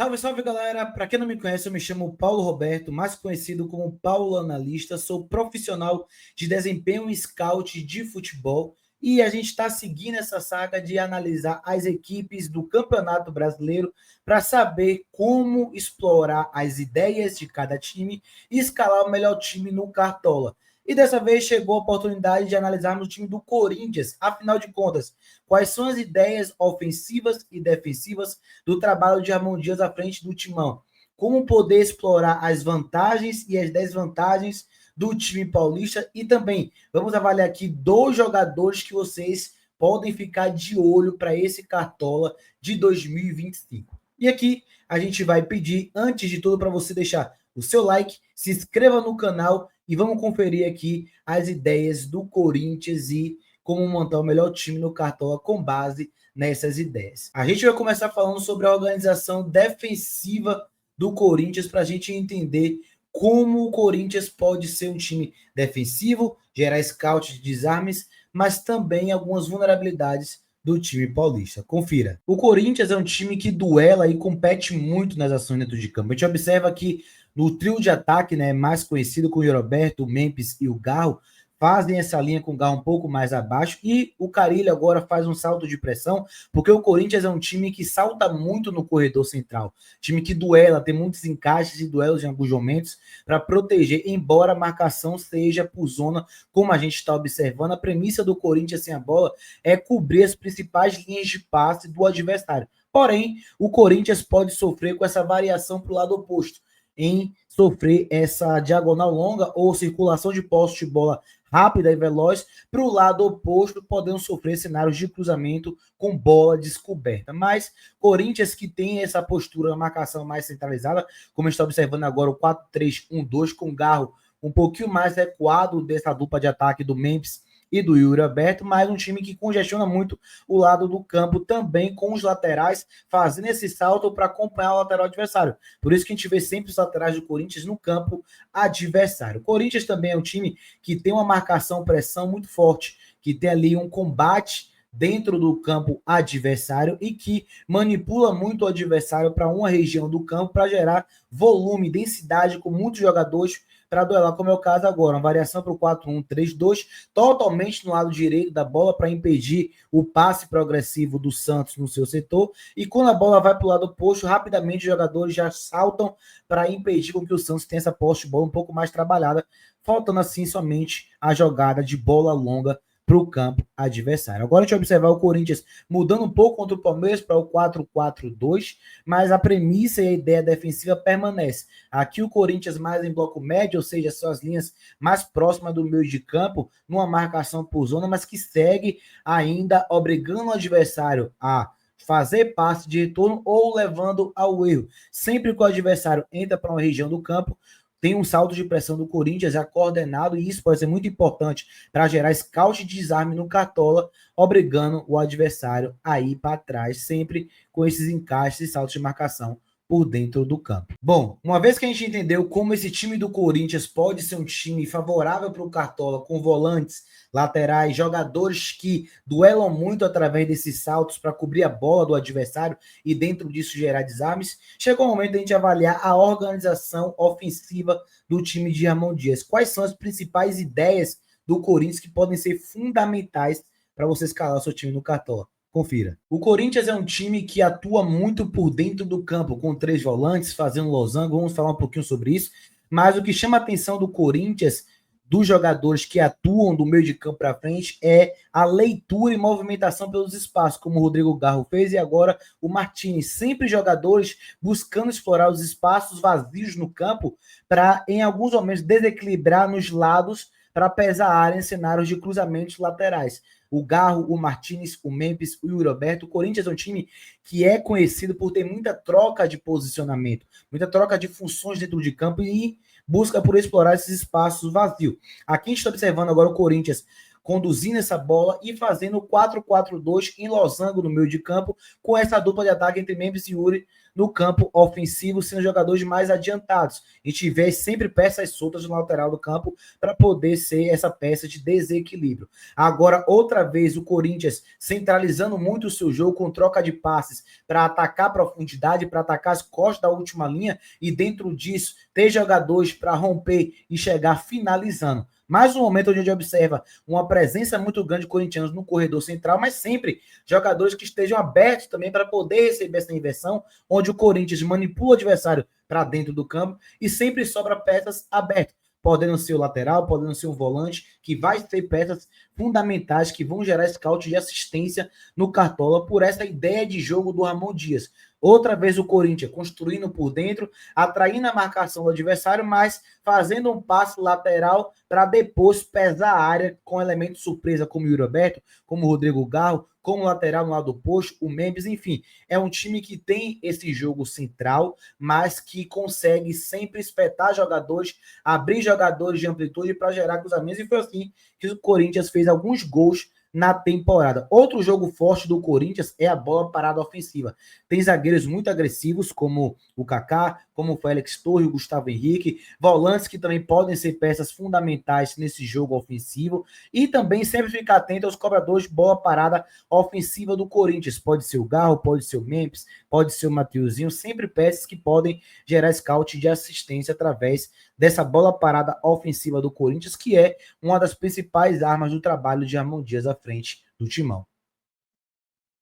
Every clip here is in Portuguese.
Salve, salve galera! Para quem não me conhece, eu me chamo Paulo Roberto, mais conhecido como Paulo Analista. Sou profissional de desempenho e scout de futebol e a gente está seguindo essa saga de analisar as equipes do Campeonato Brasileiro para saber como explorar as ideias de cada time e escalar o melhor time no Cartola. E dessa vez chegou a oportunidade de analisarmos o time do Corinthians. Afinal de contas, quais são as ideias ofensivas e defensivas do trabalho de Ramon Dias à frente do Timão? Como poder explorar as vantagens e as desvantagens do time paulista? E também vamos avaliar aqui 2 jogadores que vocês podem ficar de olho para esse Cartola de 2025. E aqui a gente vai pedir, antes de tudo, para você deixar o seu like, se inscreva no canal e vamos conferir aqui as ideias do Corinthians e como montar o melhor time no Cartola com base nessas ideias. A gente vai começar falando sobre a organização defensiva do Corinthians para a gente entender como o Corinthians pode ser um time defensivo, gerar scout de desarmes, mas também algumas vulnerabilidades do time paulista. Confira. O Corinthians é um time que duela e compete muito nas ações dentro de campo. A gente observa que no trio de ataque, né, mais conhecido com o Roberto, o Memphis e o Garro, fazem essa linha com o Garro um pouco mais abaixo, e o Carille agora faz um salto de pressão, porque o Corinthians é um time que salta muito no corredor central, time que duela, tem muitos encaixes e duelos em alguns momentos para proteger, embora a marcação seja por zona, como a gente está observando. A premissa do Corinthians sem a bola é cobrir as principais linhas de passe do adversário. Porém, o Corinthians pode sofrer com essa variação para o lado oposto, em sofrer essa diagonal longa ou circulação de posse de bola rápida e veloz para o lado oposto, podendo sofrer cenários de cruzamento com bola descoberta. Mas Corinthians, que tem essa postura, a marcação mais centralizada, como a gente está observando agora, o 4-3-1-2 com Garro um pouquinho mais recuado dessa dupla de ataque do Memphis e do Yuri Alberto, mas um time que congestiona muito o lado do campo também, com os laterais fazendo esse salto para acompanhar o lateral adversário. Por isso que a gente vê sempre os laterais do Corinthians no campo adversário. O Corinthians também é um time que tem uma marcação-pressão muito forte, que tem ali um combate dentro do campo adversário e que manipula muito o adversário para uma região do campo para gerar volume, densidade, com muitos jogadores para duelar, como é o caso agora, uma variação para o 4-1-3-2, totalmente no lado direito da bola para impedir o passe progressivo do Santos no seu setor, e quando a bola vai para o lado oposto, rapidamente os jogadores já saltam para impedir com que o Santos tenha essa posse de bola um pouco mais trabalhada, faltando assim somente a jogada de bola longa para o campo adversário. Agora a gente vai observar o Corinthians mudando um pouco contra o Palmeiras para o 4-4-2, mas a premissa e a ideia defensiva permanece. Aqui o Corinthians mais em bloco médio, ou seja, suas linhas mais próximas do meio de campo, numa marcação por zona, mas que segue ainda obrigando o adversário a fazer passe de retorno ou levando ao erro. Sempre que o adversário entra para uma região do campo, tem um salto de pressão do Corinthians já coordenado, e isso pode ser muito importante para gerar scout de desarme no Cartola, obrigando o adversário a ir para trás, sempre com esses encaixes e saltos de marcação por dentro do campo. Bom, uma vez que a gente entendeu como esse time do Corinthians pode ser um time favorável para o Cartola, com volantes, laterais, jogadores que duelam muito através desses saltos para cobrir a bola do adversário e dentro disso gerar desarmes, chegou o momento de a gente avaliar a organização ofensiva do time de Ramon Dias. Quais são as principais ideias do Corinthians que podem ser fundamentais para você escalar o seu time no Cartola? Confira. O Corinthians é um time que atua muito por dentro do campo, com 3 volantes, fazendo losango. Vamos falar um pouquinho sobre isso. Mas o que chama a atenção do Corinthians, dos jogadores que atuam do meio de campo para frente, é a leitura e movimentação pelos espaços, como o Rodrigo Garro fez e agora o Martins. Sempre jogadores buscando explorar os espaços vazios no campo para, em alguns momentos, desequilibrar nos lados para pesar a área em cenários de cruzamentos laterais. O Garro, o Martins, o Memphis, o Yuri Alberto. O Corinthians é um time que é conhecido por ter muita troca de posicionamento, muita troca de funções dentro de campo e busca por explorar esses espaços vazios. Aqui a gente está observando agora o Corinthians conduzindo essa bola e fazendo o 4-4-2 em losango no meio de campo, com essa dupla de ataque entre Memphis e Yuri no campo ofensivo, sendo jogadores mais adiantados, e tiver sempre peças soltas no lateral do campo para poder ser essa peça de desequilíbrio. Agora, outra vez, o Corinthians centralizando muito o seu jogo com troca de passes para atacar a profundidade, para atacar as costas da última linha, e dentro disso, ter jogadores para romper e chegar finalizando. Mais um momento onde a gente observa uma presença muito grande de corintianos no corredor central, mas sempre jogadores que estejam abertos também para poder receber essa inversão, onde o Corinthians manipula o adversário para dentro do campo e sempre sobra peças abertas, podendo ser o lateral, podendo ser um volante, que vai ter peças fundamentais que vão gerar scout de assistência no Cartola por essa ideia de jogo do Ramon Dias. Outra vez o Corinthians construindo por dentro, atraindo a marcação do adversário, mas fazendo um passe lateral para depois pesar a área com elementos surpresa como o Yuri Alberto, como o Rodrigo Garro, como lateral no lado oposto, o Memphis, enfim. É um time que tem esse jogo central, mas que consegue sempre espetar jogadores, abrir jogadores de amplitude para gerar cruzamentos, e foi assim que o Corinthians fez alguns gols na temporada. Outro jogo forte do Corinthians é a bola parada ofensiva. Tem zagueiros muito agressivos, como o Kaká, como o Félix Torres, o Gustavo Henrique, volantes que também podem ser peças fundamentais nesse jogo ofensivo, e também sempre ficar atento aos cobradores de bola parada ofensiva do Corinthians. Pode ser o Garro, pode ser o Memphis, pode ser o Mateuzinho, sempre peças que podem gerar scout de assistência através dessa bola parada ofensiva do Corinthians, que é uma das principais armas do trabalho de Ramon Dias à frente do Timão.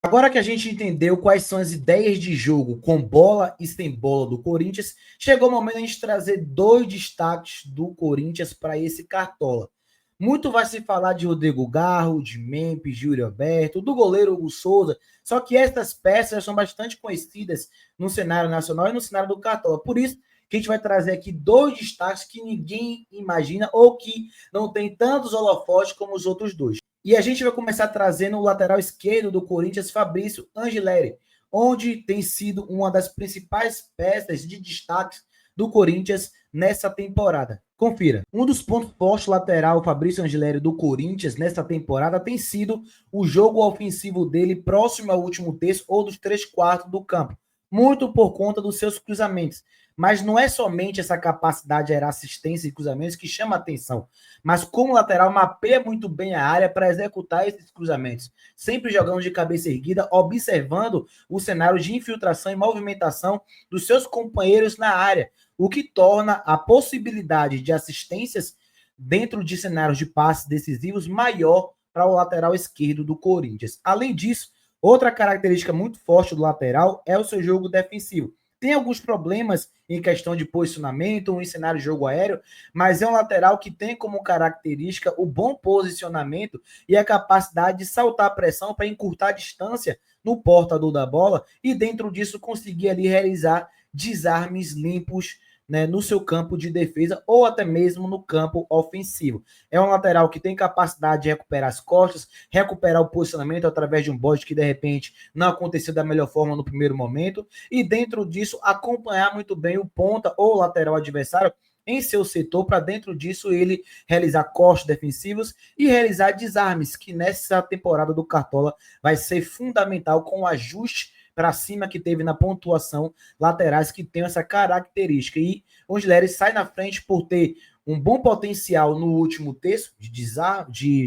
Agora que a gente entendeu quais são as ideias de jogo com bola e sem bola do Corinthians, chegou o momento de a gente trazer dois destaques do Corinthians para esse Cartola. Muito vai se falar de Rodrigo Garro, de Memphis, de Yuri Alberto, do goleiro Hugo Souza, só que essas peças são bastante conhecidas no cenário nacional e no cenário do Cartola. Por isso que a gente vai trazer aqui dois destaques que ninguém imagina ou que não tem tantos holofotes como os outros dois. E a gente vai começar trazendo o lateral esquerdo do Corinthians, Fabrício Angeleri, onde tem sido uma das principais peças de destaque do Corinthians nessa temporada. Confira. Um dos pontos fortes lateral Fabrício Angeleri do Corinthians nessa temporada tem sido o jogo ofensivo dele próximo ao último terço ou dos 3/4 do campo, muito por conta dos seus cruzamentos. Mas não é somente essa capacidade de gerar assistência e cruzamentos que chama a atenção, mas como lateral mapeia muito bem a área para executar esses cruzamentos, sempre jogando de cabeça erguida, observando o cenário de infiltração e movimentação dos seus companheiros na área, o que torna a possibilidade de assistências dentro de cenários de passes decisivos maior para o lateral esquerdo do Corinthians. Além disso, outra característica muito forte do lateral é o seu jogo defensivo. Tem alguns problemas em questão de posicionamento, em cenário de jogo aéreo, mas é um lateral que tem como característica o bom posicionamento e a capacidade de saltar a pressão para encurtar a distância no portador da bola e dentro disso conseguir ali realizar desarmes limpos, né, no seu campo de defesa ou até mesmo no campo ofensivo. É um lateral que tem capacidade de recuperar as costas, recuperar o posicionamento através de um bote que de repente não aconteceu da melhor forma no primeiro momento, e dentro disso acompanhar muito bem o ponta ou lateral adversário em seu setor, para dentro disso ele realizar cortes defensivos e realizar desarmes, que nessa temporada do Cartola vai ser fundamental com o ajuste para cima que teve na pontuação laterais que tem essa característica. E o Angeleri sai na frente por ter um bom potencial no último terço de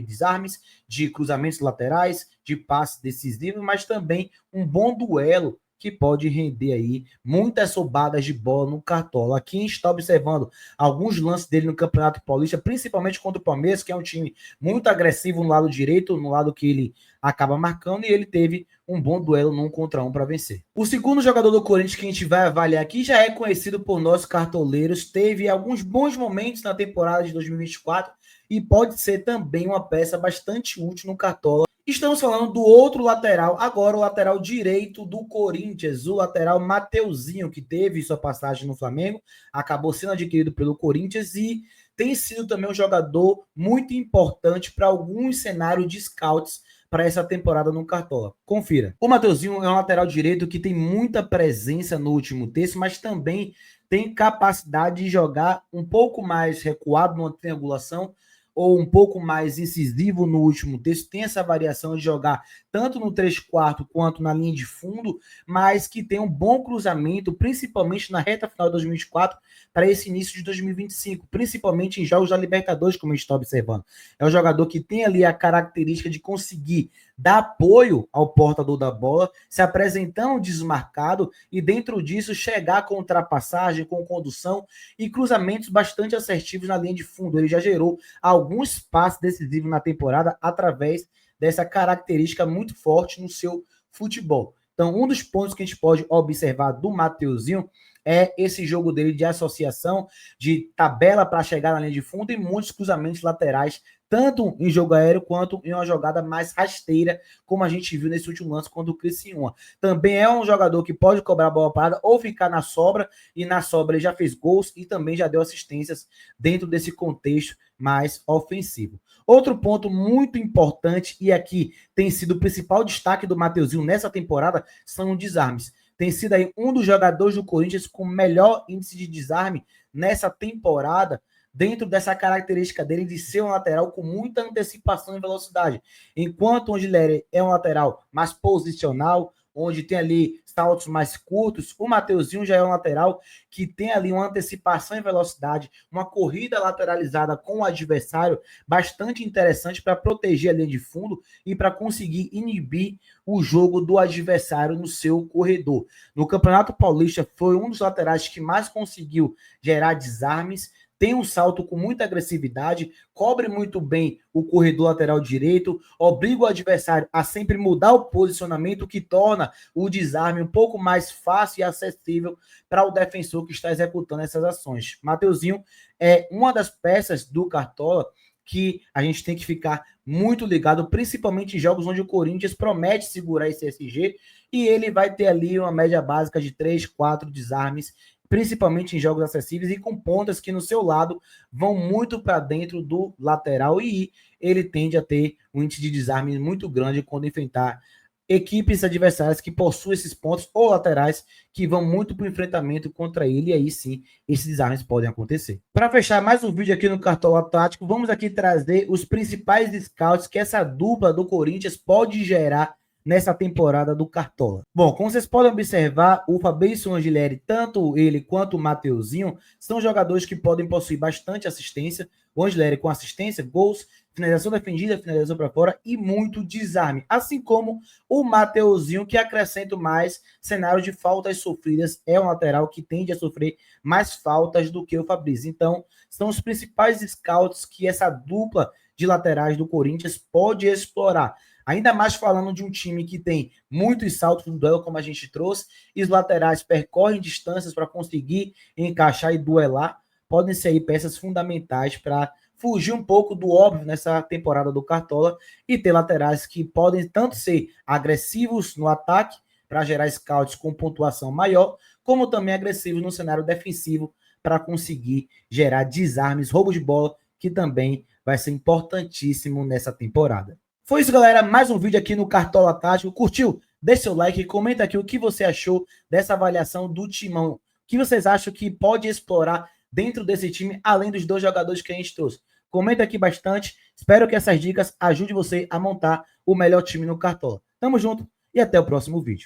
desarmes, de cruzamentos laterais, de passes decisivos, mas também um bom duelo que pode render aí muitas roubadas de bola no Cartola. Aqui a gente está observando alguns lances dele no Campeonato Paulista, principalmente contra o Palmeiras, que é um time muito agressivo no lado direito, no lado que ele acaba marcando, e ele teve um bom duelo no 1 contra 1 para vencer. O segundo jogador do Corinthians que a gente vai avaliar aqui já é conhecido por nós cartoleiros, teve alguns bons momentos na temporada de 2024 e pode ser também uma peça bastante útil no Cartola. Estamos falando do outro lateral, agora o lateral direito do Corinthians, o lateral Mateuzinho, que teve sua passagem no Flamengo, acabou sendo adquirido pelo Corinthians e tem sido também um jogador muito importante para alguns cenários de scouts para essa temporada no Cartola. Confira. O Mateuzinho é um lateral direito que tem muita presença no último terço, mas também tem capacidade de jogar um pouco mais recuado numa triangulação, ou um pouco mais incisivo no último terço, tem essa variação de jogar tanto no 3/4 quanto na linha de fundo, mas que tem um bom cruzamento, principalmente na reta final de 2024 para esse início de 2025, principalmente em jogos da Libertadores, como a gente está observando. É um jogador que tem ali a característica de conseguir dar apoio ao portador da bola, se apresentando desmarcado e dentro disso chegar com ultrapassagem, com condução e cruzamentos bastante assertivos na linha de fundo. Ele já gerou alguns passes decisivos na temporada através dessa característica muito forte no seu futebol. Então, um dos pontos que a gente pode observar do Mateuzinho é esse jogo dele de associação, de tabela para chegar na linha de fundo e muitos cruzamentos laterais, tanto em jogo aéreo quanto em uma jogada mais rasteira, como a gente viu nesse último lance contra o Criciúma. Também é um jogador que pode cobrar a bola parada ou ficar na sobra, e na sobra ele já fez gols e também já deu assistências dentro desse contexto mais ofensivo. Outro ponto muito importante, e aqui tem sido o principal destaque do Mateuzinho nessa temporada, são os desarmes. Tem sido aí um dos jogadores do Corinthians com melhor índice de desarme nessa temporada, dentro dessa característica dele de ser um lateral com muita antecipação e velocidade. Enquanto o Angilere é um lateral mais posicional, onde tem ali saltos mais curtos, o Mateuzinho já é um lateral que tem ali uma antecipação e velocidade, uma corrida lateralizada com o adversário bastante interessante para proteger a linha de fundo e para conseguir inibir o jogo do adversário no seu corredor. No Campeonato Paulista foi um dos laterais que mais conseguiu gerar desarmes, tem um salto com muita agressividade, cobre muito bem o corredor lateral direito, obriga o adversário a sempre mudar o posicionamento, o que torna o desarme um pouco mais fácil e acessível para o defensor que está executando essas ações. Mateuzinho é uma das peças do Cartola que a gente tem que ficar muito ligado, principalmente em jogos onde o Corinthians promete segurar esse SG e ele vai ter ali uma média básica de 3, 4 desarmes, principalmente em jogos acessíveis e com pontas que no seu lado vão muito para dentro do lateral e ele tende a ter um índice de desarme muito grande quando enfrentar equipes adversárias que possuem esses pontos ou laterais que vão muito para o enfrentamento contra ele, e aí sim esses desarmes podem acontecer. Para fechar mais um vídeo aqui no Cartola Tático, vamos aqui trazer os principais scouts que essa dupla do Corinthians pode gerar nessa temporada do Cartola. Bom, como vocês podem observar, o Fabrício Angilere, tanto ele quanto o Mateuzinho, são jogadores que podem possuir bastante assistência. O Angilere com assistência, gols, finalização defendida, finalização para fora e muito desarme. Assim como o Mateuzinho, que acrescenta mais cenário de faltas sofridas, é um lateral que tende a sofrer mais faltas do que o Fabrício. Então, são os principais scouts que essa dupla de laterais do Corinthians pode explorar. Ainda mais falando de um time que tem muitos saltos no duelo, como a gente trouxe, e os laterais percorrem distâncias para conseguir encaixar e duelar, podem ser aí peças fundamentais para fugir um pouco do óbvio nessa temporada do Cartola e ter laterais que podem tanto ser agressivos no ataque, para gerar scouts com pontuação maior, como também agressivos no cenário defensivo, para conseguir gerar desarmes, roubo de bola, que também vai ser importantíssimo nessa temporada. Foi isso, galera. Mais um vídeo aqui no Cartola Tático. Curtiu? Deixe seu like e comenta aqui o que você achou dessa avaliação do Timão. O que vocês acham que pode explorar dentro desse time, além dos dois jogadores que a gente trouxe? Comenta aqui bastante. Espero que essas dicas ajudem você a montar o melhor time no Cartola. Tamo junto e até o próximo vídeo.